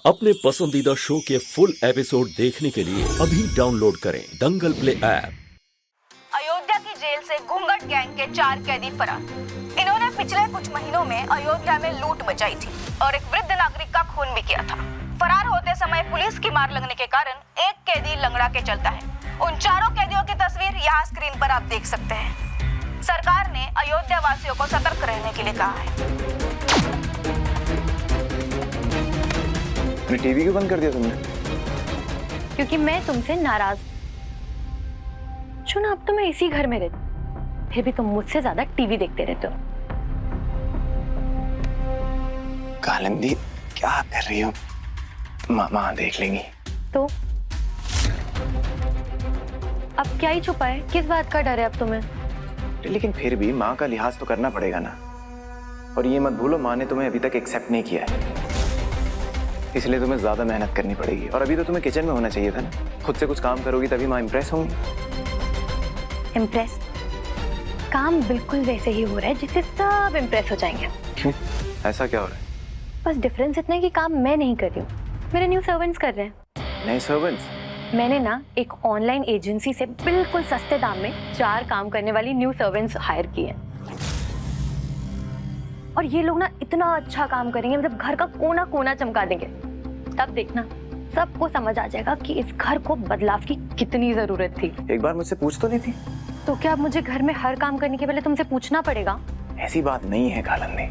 अपने पसंदीदा शो के फुल एपिसोड देखने के लिए अभी डाउनलोड करें दंगल प्ले ऐप। अयोध्या की जेल से घूंघट गैंग के 4 कैदी फरार। इन्होंने पिछले कुछ महीनों में अयोध्या में लूट मचाई थी और एक वृद्ध नागरिक का खून भी किया था। फरार होते समय पुलिस की मार लगने के कारण एक कैदी लंगड़ा के चलता है। उन चारों कैदियों की तस्वीर यहाँ स्क्रीन पर आप देख सकते हैं। सरकार ने अयोध्या वासियों को सतर्क रहने के लिए कहा है। टीवी क्यों बंद कर दिया तुमने? क्योंकि मैं तुमसे नाराज। सुना, अब तो मैं इसी घर में रहती, फिर भी तुम मुझसे ज्यादा टीवी देखते रहते हो। कालिंदी, क्या कर रही हो? माँ देख लेंगी तो अब क्या ही छुपा है? किस बात का डर है अब तुम्हें? लेकिन फिर भी माँ का लिहाज तो करना पड़ेगा ना। और ये मत भूलो, माँ ने तुम्हें अभी तक एक्सेप्ट नहीं किया है, इसलिए तुम्हें ज्यादा मेहनत करनी पड़ेगी। और अभी तो तुम्हें किचन में होना चाहिए था ना। खुद से कुछ काम करोगी तभी माँ इम्प्रेस होंगी। इम्प्रेस? काम बिल्कुल वैसे ही हो रहा है जिससे सब इम्प्रेस हो जाएंगे। क्यों? ऐसा क्या हो रहा है? बस डिफरेंस इतना है कि काम मैं नहीं कर रही हूँ, मेरे न्यू सर्वेंट्स कर रहे हैं। नए सर्वेंट्स? मैंने ना एक ऑनलाइन एजेंसी से बिल्कुल सस्ते दाम में 4 काम करने वाली न्यू सर्वेंट्स हायर किए हैं। और ये लोग ना इतना अच्छा काम करेंगे, मतलब घर का कोना कोना चमका देंगे। तब देखना, सबको समझ आ जाएगा कि इस घर को बदलाव की कितनी जरूरत थी। एक बार मुझसे पूछ तो नहीं थी? तो क्या अब मुझे घर में हर काम करने के पहले तुमसे पूछना पड़ेगा? ऐसी बात नहीं है कालिंदी,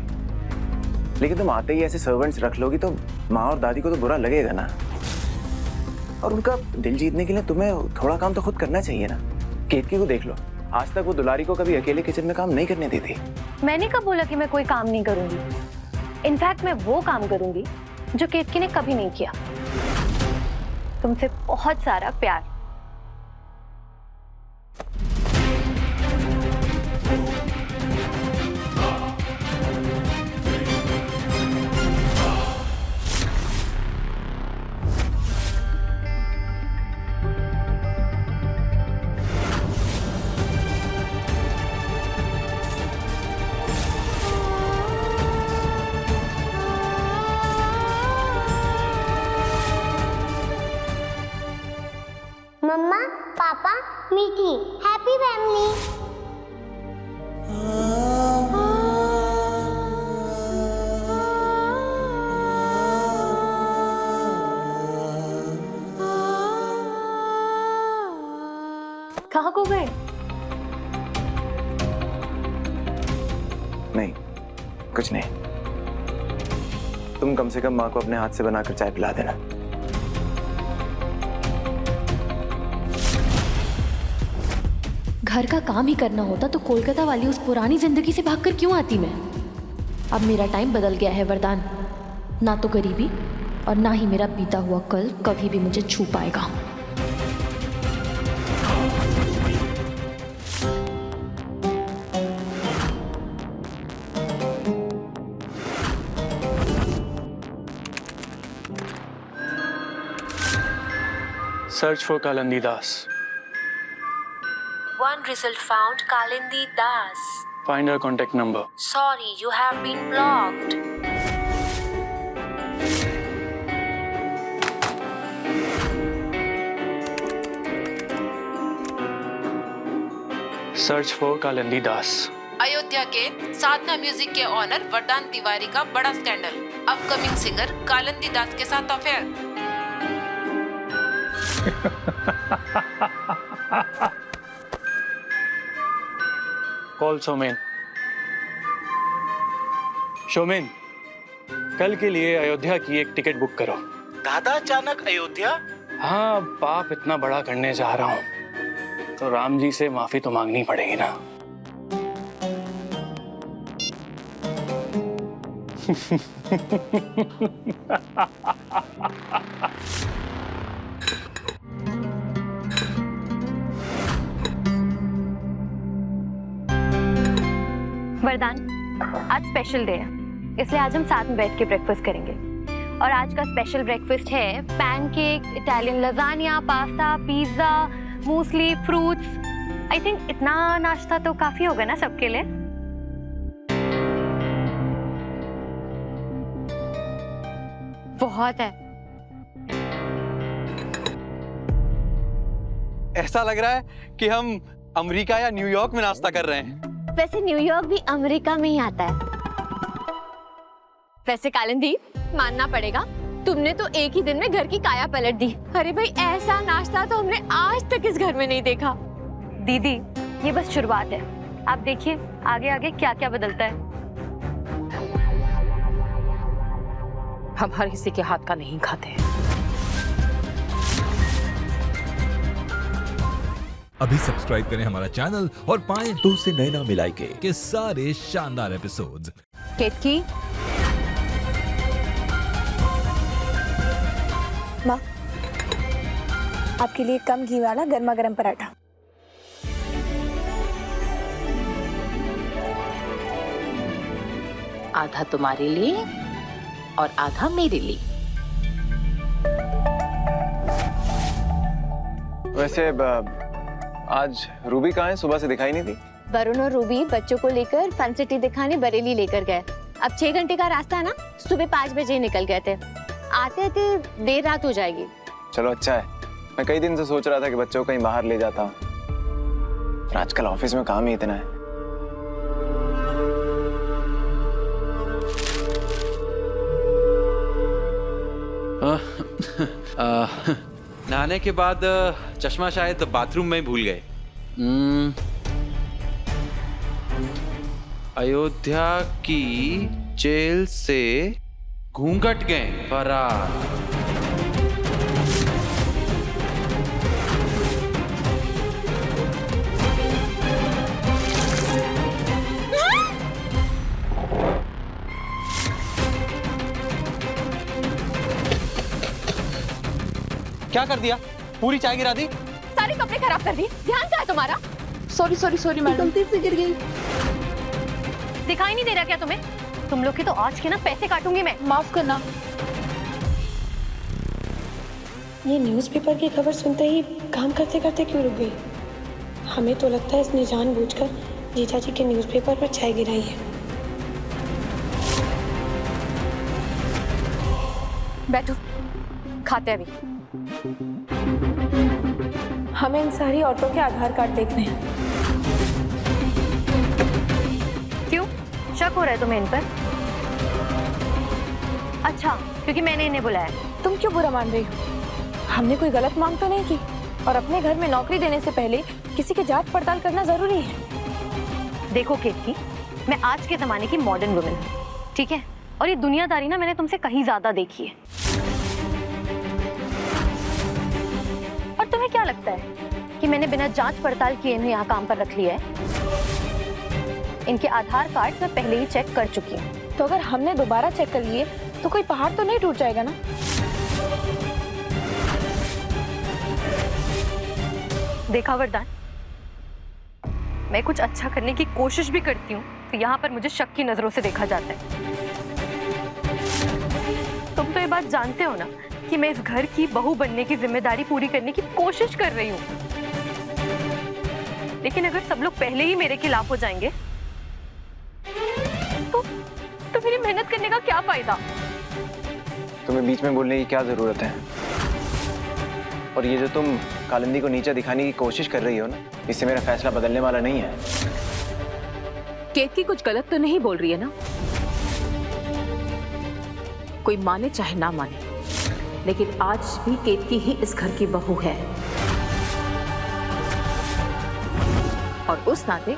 लेकिन तुम आते ही ऐसे सर्वेंट्स रख लोगी तो माँ और दादी को तो बुरा लगेगा ना। और उनका दिल जीतने के लिए तुम्हें थोड़ा काम तो खुद करना चाहिए ना। केतकी को देख लो, आज तक वो दुलारी को कभी अकेले किचन में काम नहीं करने देती। मैंने कब बोला कि मैं कोई काम नहीं करूंगी? इनफैक्ट मैं वो काम करूंगी जो केतकी ने कभी नहीं किया। तुमसे बहुत सारा प्यार। मम्मा, पापा, मीठी, हैप्पी फैमिली। कहाँ को गए? नहीं, कुछ नहीं। तुम कम से कम माँ को अपने हाथ से बनाकर चाय पिला देना। घर का काम ही करना होता तो कोलकाता वाली उस पुरानी जिंदगी से भागकर क्यों आती मैं? अब मेरा टाइम बदल गया है वरदान। ना तो गरीबी और ना ही मेरा बीता हुआ कल कभी भी मुझे छू पाएगा। Search for Kalindi Das. One result found, Kalindi Das. Find her contact number. Sorry, you have been blocked. Search for Kalindi Das. Ayodhya के साधना म्यूजिक के ऑनर वरदान तिवारी का बड़ा स्कैंडल। अपकमिंग सिंगर कालिंदी दास के साथ अफेयर। कॉल सोमेन। सोमेन, कल के लिए अयोध्या की एक टिकट बुक करो। दादा, अचानक अयोध्या? हाँ, पाप इतना बड़ा करने जा रहा हूँ तो राम जी से माफी तो मांगनी पड़ेगी ना। वरदान, आज स्पेशल डे है, इसलिए आज हम साथ में बैठ के ब्रेकफास्ट करेंगे। और आज का स्पेशल ब्रेकफास्ट है pancake, Italian lasagne, pasta, pizza, muesli, fruits. I think इतना नाश्ता तो काफी होगा ना सबके लिए। बहुत है, ऐसा लग रहा है कि हम अमेरिका या न्यूयॉर्क में नाश्ता कर रहे हैं। वैसे न्यूयॉर्क भी अमेरिका में ही आता है। वैसे कालिंदी, मानना पड़ेगा, तुमने तो एक ही दिन में घर की काया पलट दी। अरे भाई, ऐसा नाश्ता तो हमने आज तक इस घर में नहीं देखा। दीदी, ये बस शुरुआत है, आप देखिए आगे आगे क्या क्या बदलता है। हम हर किसी के हाथ का नहीं खाते। अभी सब्सक्राइब करें हमारा चैनल और पाएं तुझसे नैना मिलाई के सारे शानदार एपिसोड्स। केतकी, माँ, आपके लिए कम घी वाला गर्मा गर्म पराठा। आधा तुम्हारे लिए और आधा मेरे लिए। वैसे आज रूबी कहाँ है? सुबह से दिखाई नहीं थी। वरुण और रूबी बच्चों को लेकर फन सिटी दिखाने बरेली लेकर गए। अब 6 घंटे का रास्ता है ना, सुबह 5 बजे निकल गए थे। आते आते देर रात हो जाएगी। चलो अच्छा है, मैं कई दिन से सोच रहा था कि बच्चों को कहीं बाहर ले जाता हूँ, पर आजकल ऑफिस में काम ही इतना है। नहाने के बाद चश्मा शायद बाथरूम में भूल गए। अयोध्या की जेल से घूंघट गए फरार। क्या कर दिया? पूरी चाय गिरा दी, सारे कपड़े खराब कर दिए। ध्यान क्या है तुम्हारा? सॉरी मैडम, गलती से गिर गई। दिखाई नहीं दे रहा क्या तुम्हें? तुम लोग के तो आज के ना पैसे काटूंगी मैं। माफ करना। ये न्यूज़पेपर की खबर सुनते ही काम करते करते क्यों रुक गई? हमें तो लगता है इसने जानबूझकर जीजा जी के न्यूज़पेपर पर चाय गिराई है। बैठो, खाते अभी। हमें इन सारी औरतों के आधार कार्ड देखने हैं। क्यों, शक हो रहा है तुम्हें इन पर? अच्छा, क्योंकि मैंने इन्हें बुलाया। तुम क्यों बुरा मान रही हो? हमने कोई गलत मांग तो नहीं की, और अपने घर में नौकरी देने से पहले किसी की जांच पड़ताल करना जरूरी है। देखो केतकी, मैं आज के जमाने की मॉडर्न वुमेन हूँ, ठीक है? और ये दुनियादारी ना मैंने तुमसे कहीं ज्यादा देखी है। और तुम्हें क्या लगता है कि मैंने बिना जांच पड़ताल किए इन्हें यहाँ काम पर रख लिया है? इनके आधार कार्ड मैं पहले ही चेक कर चुकी हूँ। तो अगर हमने दोबारा चेक कर लिए तो कोई पहाड़ तो नहीं टूट जाएगा ना? देखा वरदान, मैं कुछ अच्छा करने की कोशिश भी करती हूँ तो यहाँ पर मुझे शक की नजरों से देखा जाता है। तुम तो ये बात जानते हो ना कि मैं इस घर की बहू बनने की जिम्मेदारी पूरी करने की कोशिश कर रही हूँ, लेकिन अगर सब लोग पहले ही मेरे खिलाफ हो जाएंगे तो मेरी मेहनत करने का क्या फायदा? तुम्हें बीच में बोलने की क्या जरूरत है? और ये जो तुम कालिंदी को नीचा दिखाने की कोशिश कर रही हो ना, इससे मेरा फैसला बदलने वाला नहीं है। केतकी कुछ गलत तो नहीं बोल रही है ना? कोई माने चाहे ना माने, लेकिन आज भी केतकी ही इस घर की बहू है, और उस नाते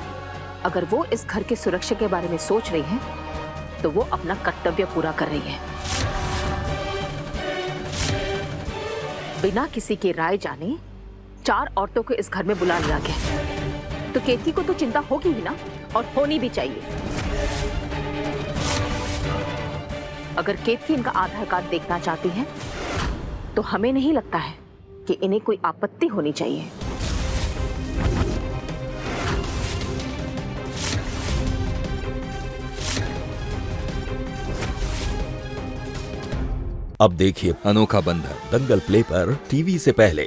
अगर वो इस घर की सुरक्षा के बारे में सोच रही है तो वो अपना कर्तव्य पूरा कर रही है। बिना किसी की राय जाने 4 औरतों को इस घर में बुला लिया गया, तो केतकी को तो चिंता होगी ही ना, और होनी भी चाहिए। अगर केतकी इनका आधार कार्ड देखना चाहती है तो हमें नहीं लगता है कि इन्हें कोई आपत्ति होनी चाहिए। अब देखिए अनोखा बंधन दंगल प्ले पर टीवी से पहले।